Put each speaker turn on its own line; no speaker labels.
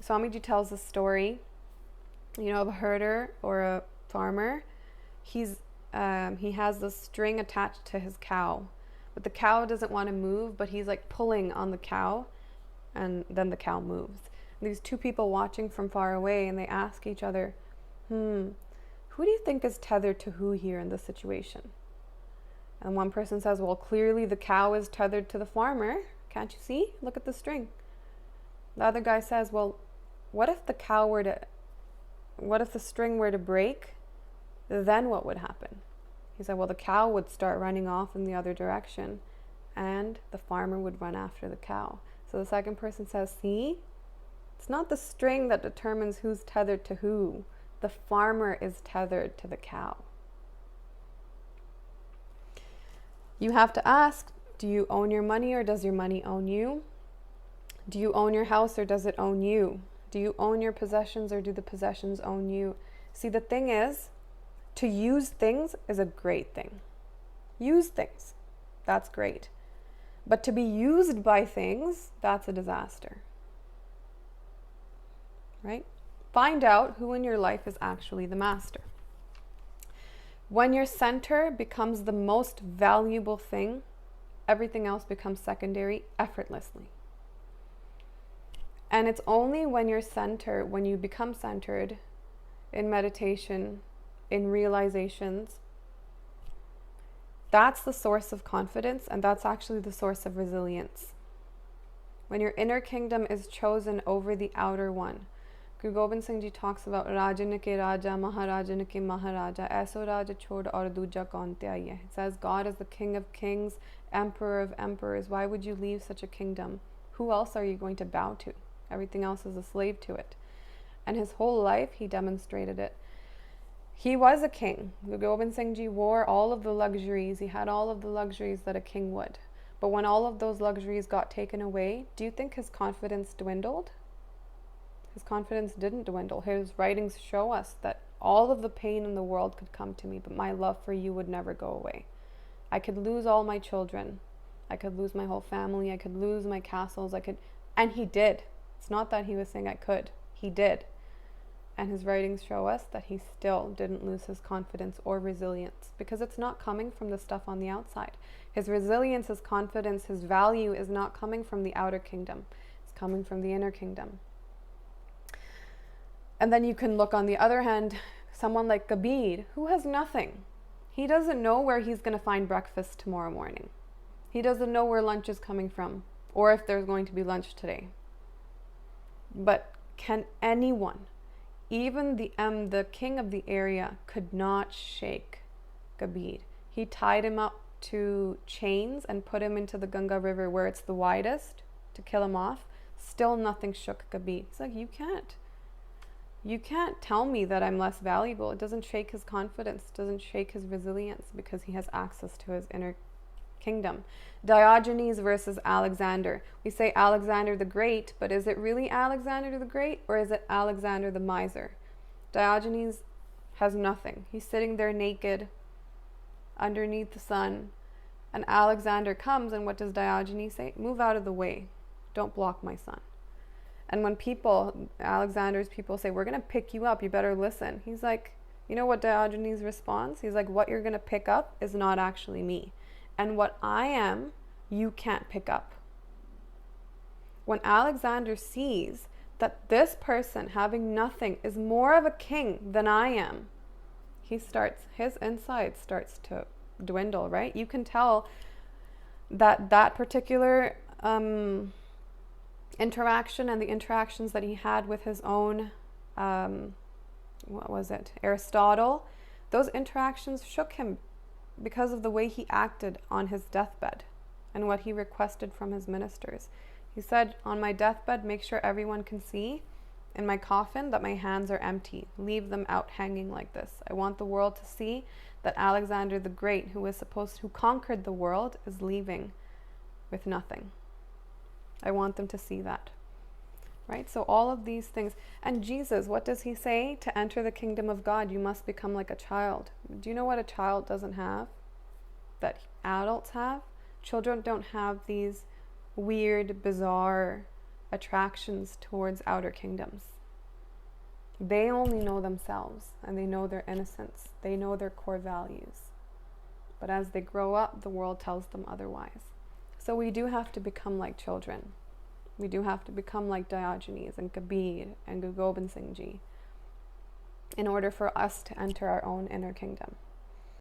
Swamiji tells a story, of a herder or a farmer. He has this string attached to his cow, but the cow doesn't want to move, but he's like pulling on the cow, and then the cow moves. And these two people watching from far away, and they ask each other, who do you think is tethered to who here in this situation? And one person says, well, clearly the cow is tethered to the farmer. Can't you see? Look at the string. The other guy says, well, what if the string were to break? Then what would happen? He said, well, the cow would start running off in the other direction, and the farmer would run after the cow. So the second person says, see, it's not the string that determines who's tethered to who. The farmer is tethered to the cow. You have to ask, do you own your money or does your money own you? Do you own your house or does it own you? Do you own your possessions or do the possessions own you? See, the thing is, to use things is a great thing. Use things, that's great. But to be used by things, that's a disaster. Right? Find out who in your life is actually the master. When your center becomes the most valuable thing, everything else becomes secondary effortlessly. And it's only when you become centered in meditation, in realizations, that's the source of confidence, and that's actually the source of resilience. When your inner kingdom is chosen over the outer one. Guru Gobind Singh Ji talks about Rajan ke Raja, Maharajan ke Maharaja, Aisa Raja chhod aur duja kaun te aiye. It says God is the King of kings, Emperor of emperors. Why would you leave such a kingdom? Who else are you going to bow to? Everything else is a slave to it. And his whole life, he demonstrated it. He was a king. Guru Gobind Singh Ji wore all of the luxuries. He had all of the luxuries that a king would. But when all of those luxuries got taken away, do you think his confidence dwindled? His confidence didn't dwindle. His writings show us that all of the pain in the world could come to me, but my love for you would never go away. I could lose all my children. I could lose my whole family. I could lose my castles. And he did. It's not that he was saying I could. He did. And his writings show us that he still didn't lose his confidence or resilience, because it's not coming from the stuff on the outside. His resilience, his confidence, his value is not coming from the outer kingdom. It's coming from the inner kingdom. And then you can look on the other hand, someone like Kabir, who has nothing. He doesn't know where he's going to find breakfast tomorrow morning. He doesn't know where lunch is coming from, or if there's going to be lunch today. But can anyone, even the king of the area, could not shake Kabir. He tied him up to chains and put him into the Ganga River where it's the widest to kill him off. Still nothing shook Kabir. He's like, you can't tell me that I'm less valuable. It doesn't shake his confidence. It doesn't shake his resilience, because he has access to his inner kingdom. Diogenes versus Alexander. We say Alexander the Great, but is it really Alexander the Great, or is it Alexander the miser? Diogenes has nothing. He's sitting there naked underneath the sun, and Alexander comes, and what does Diogenes say? Move out of the way. Don't block my sun. And when Alexander's people say, we're going to pick you up, you better listen. He's like, you know what Diogenes responds? He's like, what you're going to pick up is not actually me. And what I am, you can't pick up. When Alexander sees that this person having nothing is more of a king than I am, his inside starts to dwindle, right? You can tell that particular interaction and the interactions that he had with his own, Aristotle, those interactions shook him because of the way he acted on his deathbed and what he requested from his ministers. He said, on my deathbed, make sure everyone can see in my coffin that my hands are empty. Leave them out hanging like this. I want the world to see that Alexander the Great, who conquered the world, is leaving with nothing. I want them to see that. Right? So all of these things. And Jesus, what does he say? To enter the kingdom of God, you must become like a child. Do you know what a child doesn't have that adults have? Children don't have these weird, bizarre attractions towards outer kingdoms. They only know themselves, and they know their innocence. They know their core values. But as they grow up, the world tells them otherwise. So we do have to become like children. We do have to become like Diogenes and Kabir and Guru Gobind Singh Ji in order for us to enter our own inner kingdom.